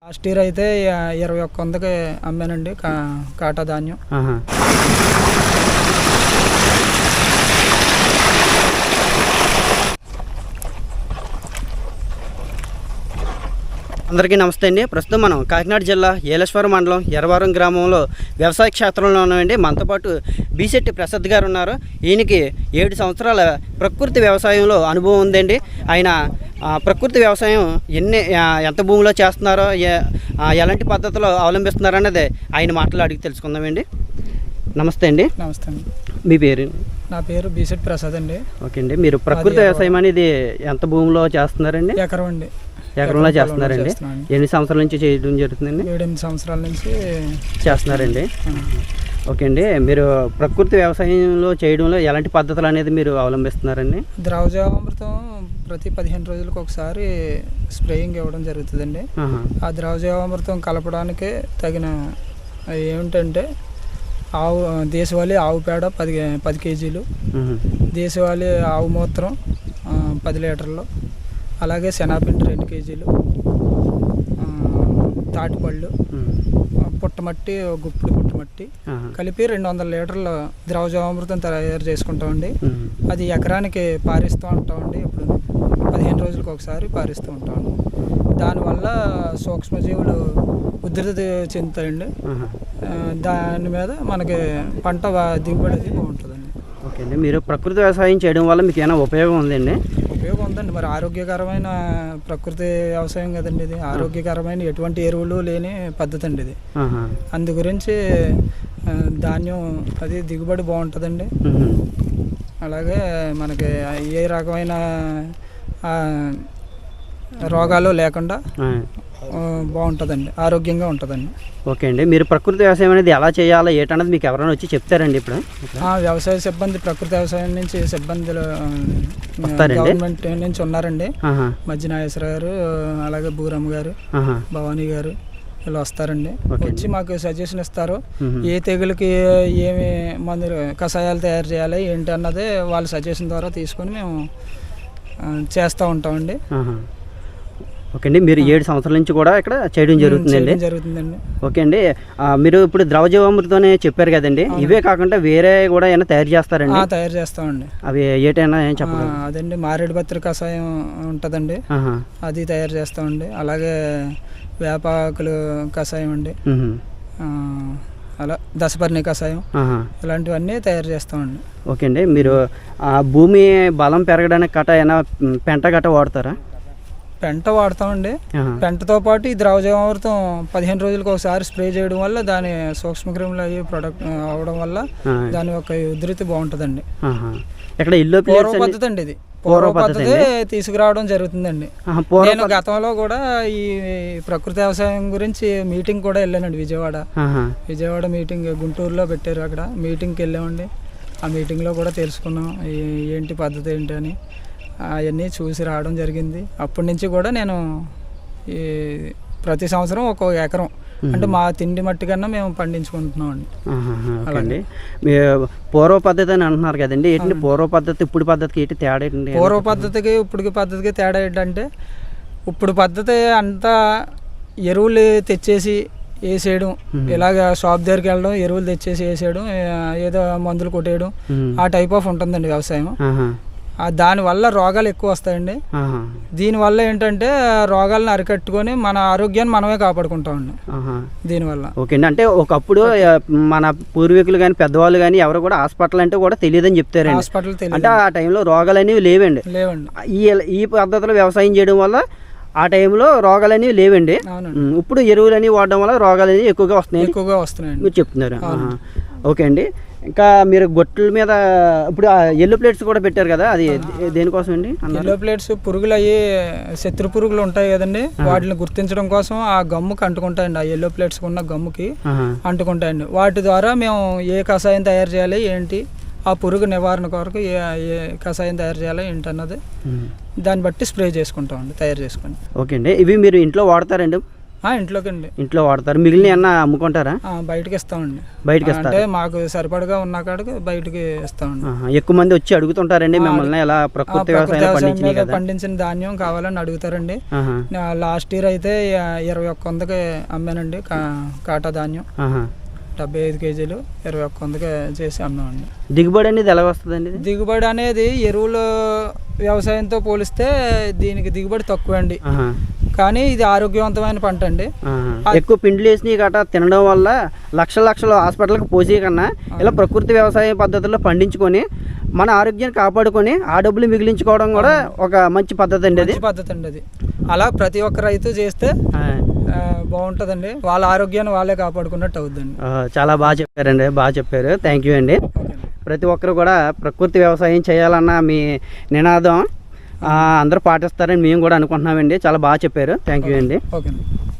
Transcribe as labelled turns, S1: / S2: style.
S1: Last year అయితే 21,000కి అమ్మానండి కాటా ధాన్యం.
S2: అందరికీ నమస్తే అండి. ప్రస్తుతం మనం కాకినాడ జిల్లా ఏలేశ్వరం మండలం ఎర్రవరం గ్రామంలో వ్యవసాయ క్షేత్రంలో ఉన్నామండి. మనతో పాటు బీశెట్టి ప్రసాద్ గారు ఉన్నారు. ఈయనకి 7 సంవత్సరాల ప్రకృతి వ్యవసాయంలో అనుభవం ఉందండి. ఆయన ప్రకృతి వ్యవసాయం ఎంత భూమిలో చేస్తున్నారో, ఎలాంటి పద్ధతిలో అవలంబిస్తున్నారో అనేది ఆయన మాటలు అడిగి తెలుసుకుందామండి. నమస్తే అండి.
S1: నమస్తే అండి.
S2: మీ పేరు?
S1: నా పేరు బీశెట్టి ప్రసాద్ అండి.
S2: ఓకే అండి. మీరు ప్రకృతి వ్యవసాయం అనేది ఎంత భూమిలో చేస్తున్నారండి?
S1: ఎకరం అండి.
S2: ఎకరంలో చేస్తున్నారండి. ఎన్ని సంవత్సరాల నుంచి చేయడం జరుగుతుందండి?
S1: 7-8 సంవత్సరాల నుంచి
S2: చేస్తున్నారండి. ఓకే అండి. మీరు ప్రకృతి వ్యవసాయంలో చేయడంలో ఎలాంటి పద్ధతులు అనేది మీరు అవలంబిస్తున్నారండి?
S1: ద్రవజీవామృతం ప్రతి 15 రోజులకు ఒకసారి స్ప్రేయింగ్ ఇవ్వడం జరుగుతుందండి. ఆ ద్రవజీవామృతం కలపడానికి తగిన ఏమిటంటే దేశవాళీ ఆవు పేడ 10 కేజీలు, దేశవాళీ ఆవు మూత్రం 10 లీటర్లు, అలాగే శనగపిండి 2 కేజీలు, తాటిపళ్ళు, పుట్టమట్టి, గుప్పుడు పుట్టమట్టి కలిపి 200 లీటర్ల ద్రవజీవామృతం తయారు చేసుకుంటామండి. అది ఎకరానికి పారిస్తూ ఉంటామండి. ఇప్పుడు 15 రోజులకు ఒకసారి పారిస్తూ ఉంటామండి. దానివల్ల సూక్ష్మజీవులు ఉధృతి చెందుతాయండి. దాని మీద మనకి పంట దిగుబడి అది బాగుంటుందండి.
S2: ఓకే అండి. మీరు ప్రకృతి వ్యవసాయం చేయడం వల్ల మీకు ఏమైనా ఉపయోగం ఉందండి?
S1: ఉపయోగం ఉందండి. మరి ఆరోగ్యకరమైన ప్రకృతి వ్యవసాయం కదండి ఇది. ఆరోగ్యకరమైన ఎటువంటి ఎరువులు లేని పద్ధతి అండి ఇది. అందు గురించి ధాన్యం అది దిగుబడి బాగుంటుందండి. అలాగే మనకి ఏ రకమైన రోగాలు లేకుండా బాగుంటుందండి, ఆరోగ్యంగా ఉంటుందండి.
S2: ఓకే అండి. మీరు ప్రకృతి వ్యవసాయం అనేది ఎలా చేయాలో ఏటన్నది మీకు ఎవరైనా వచ్చి చెప్తారండి? ఇప్పుడు
S1: వ్యవసాయ సిబ్బంది, ప్రకృతి వ్యవసాయం నుంచి సిబ్బందులు గవర్నమెంట్ నుంచి ఉన్నారండి. మధ్య నాగేశ్వర గారు, అలాగే బూరమ్మ గారు, భవానీ గారు వీళ్ళు వస్తారండి. వచ్చి మాకు సజెషన్ ఇస్తారు. ఏ తెగులకి ఏమి మందులు కషాయాలు తయారు చేయాలి ఏంటి అన్నది వాళ్ళ సజెషన్ ద్వారా తీసుకొని మేము చేస్తూ ఉంటామండి.
S2: ఓకే అండి. మీరు 7 సంవత్సరాల నుంచి కూడా ఇక్కడ చేయడం జరుగుతుందండి. ఓకే అండి. మీరు ఇప్పుడు ద్రవజీవామృతం చెప్పారు కదండి, ఇవే కాకుండా వేరే కూడా ఏమైనా తయారు చేస్తారండి?
S1: తయారు చేస్తామండి.
S2: అవి ఏటైనా ఏం చెప్పండి?
S1: అదండి మారేడుపత్రి కషాయం ఉంటుందండి, అది తయారు చేస్తామండి. అలాగే వేపాకులు కషాయం అండి, అలా దశపర్ణి కషాయం, ఇలాంటివన్నీ తయారు చేస్తామండి.
S2: ఓకే అండి. మీరు భూమి బలం పెరగడానికి గట్రా ఏమైనా పెంట గట్రా వాడతారా?
S1: పెంట వాడతామండి. పెంటతో పాటు ఈ ద్రవజీవామృతం 15 రోజులకు ఒకసారి స్ప్రే చేయడం వల్ల దాని సూక్ష్మక్రిములు అవి ప్రొడక్ట్ అవడం వల్ల దాని యొక్క ఉధృతి బాగుంటుందండి.
S2: ఇక్కడ
S1: పూర్వ పద్ధతి అండి ఇది. పూర్వ పద్ధతి తీసుకురావడం జరుగుతుందండి. నేను గతంలో కూడా ఈ ప్రకృతి వ్యవసాయం గురించి మీటింగ్ కూడా వెళ్ళానండి. విజయవాడ మీటింగ్ గుంటూరులో పెట్టారు. అక్కడ మీటింగ్కి వెళ్ళామండి. ఆ మీటింగ్లో కూడా తెలుసుకున్నాం ఏంటి పద్ధతి ఏంటి అని. అవన్నీ చూసి రావడం జరిగింది. అప్పటి నుంచి కూడా నేను ఈ ప్రతి సంవత్సరం 1 ఎకరం అంటే మా తిండి మట్టి కన్నా మేము పండించుకుంటున్నాం అండి.
S2: అలాగే పూర్వ పద్ధతి అని అంటున్నారు కదండి, ఏంటి పూర్వ పద్ధతి ఇప్పుడు పద్ధతికి ఏంటి తేడా ఏంటి?
S1: పూర్వ పద్ధతికి ఇప్పటికి పద్ధతికి తేడా ఏంటంటే, ఇప్పుడు పద్ధతి అంతా ఎరువులు తెచ్చేసి వేసేయడం, ఇలాగ షాప్ దగ్గరికి వెళ్ళడం, ఎరువులు తెచ్చేసి వేసేయడం, ఏదో మందులు కొట్టేయడం, ఆ టైప్ ఆఫ్ ఉంటుందండి వ్యవసాయం. దానివల్ల రోగాలు ఎక్కువ వస్తాయండి. దీనివల్ల ఏంటంటే రోగాలను అరికట్టుకొని మన ఆరోగ్యాన్ని మనమే కాపాడుకుంటామండి దీనివల్ల.
S2: ఓకే అండి. అంటే ఒకప్పుడు మన పూర్వీకులు కానీ పెద్దవాళ్ళు కానీ ఎవరు కూడా హాస్పిటల్ అంటే కూడా తెలియదని చెప్తారండి.
S1: హాస్పిటల్
S2: అంటే ఆ టైంలో రోగాలు అనేవి లేవండి. ఈ పద్ధతిలో వ్యవసాయం చేయడం వల్ల ఆ టైంలో రోగాలు అనేవి లేవండి. ఇప్పుడు ఎరువులు అనేవి వాడడం వల్ల రోగాలు అనేవి ఎక్కువగా వస్తున్నాయండి మీరు చెప్తున్నారు. ఓకే అండి. ఇంకా మీరు గొట్టల మీద ఇప్పుడు ఎల్లో ప్లేట్స్ కూడా పెట్టారు కదా, అది దేనికోసం అండి?
S1: ఎల్లో ప్లేట్స్ పురుగులు అయ్యి శత్రు పురుగులు ఉంటాయి కదండి, వాటిని గుర్తించడం కోసం ఆ గమ్ముకి అంటుకుంటాయండి. ఆ ఎల్లో ప్లేట్స్ ఉన్న గమ్ముకి అంటుకుంటాయండి. వాటి ద్వారా మేము ఏ కషాయం తయారు చేయాలి ఏంటి, ఆ పురుగు నివారణ కొరకు ఏ కషాయం తయారు చేయాలి ఏంటి అన్నది దాన్ని బట్టి స్ప్రే చేసుకుంటామండి, తయారు చేసుకుని.
S2: ఓకే అండి. ఇవి మీరు ఇంట్లో వాడతారండి?
S1: ఇంట్లోకి అండి.
S2: ఇంట్లో వాడతారు, మిగిలిన అన్న అమ్ముకుంటారా?
S1: బయటకి ఇస్తామండి.
S2: బయటకి ఇస్తారు
S1: అంటే మాకు సరిపడగా ఉన్న కాడికి బయటకి ఇస్తామండి.
S2: ఎక్కువ మంది వచ్చి అడుగుతుంటారండి మిమ్మల్ని ఎలా ప్రకృతి వ్యవసాయం
S1: పండించిన ధాన్యం కావాలని అడుగుతారండి. లాస్ట్ ఇయర్ అయితే 21,000కి అమ్మానండి కాటా ధాన్యం. 75 కేజీలు 21,000కి చేసి అమ్మామండి.
S2: దిగుబడి అనేది ఎలా వస్తుందండి?
S1: దిగుబడి అనేది ఎరువుల వ్యవసాయంతో పోలిస్తే దీనికి దిగుబడి తక్కువ అండి. కానీ ఇది ఆరోగ్యవంతమైన పంట అండి.
S2: ఎక్కువ పిండిలు వేసి గట్రా తినడం వల్ల లక్షల హాస్పిటల్కి పోసే కన్నా ఇలా ప్రకృతి వ్యవసాయ పద్ధతుల్లో పండించుకొని మన ఆరోగ్యాన్ని కాపాడుకొని ఆ డబ్బులు మిగిలించుకోవడం కూడా ఒక మంచి పద్ధతి అండి.
S1: అది అలా ప్రతి ఒక్క రైతు చేస్తే బాగుంటుందండి. వాళ్ళ ఆరోగ్యాన్ని వాళ్ళే కాపాడుకున్నట్టు అవుతుందండి.
S2: చాలా బాగా చెప్పారండి, బాగా చెప్పారు. థ్యాంక్ యూ అండి. ప్రతి ఒక్కరు కూడా ప్రకృతి వ్యవసాయం చేయాలన్న మీ నినాదం అందరూ పాటిస్తారని మేము కూడా అనుకుంటున్నామండి. చాలా బాగా చెప్పారు. థ్యాంక్ యూ అండి.
S1: ఓకే.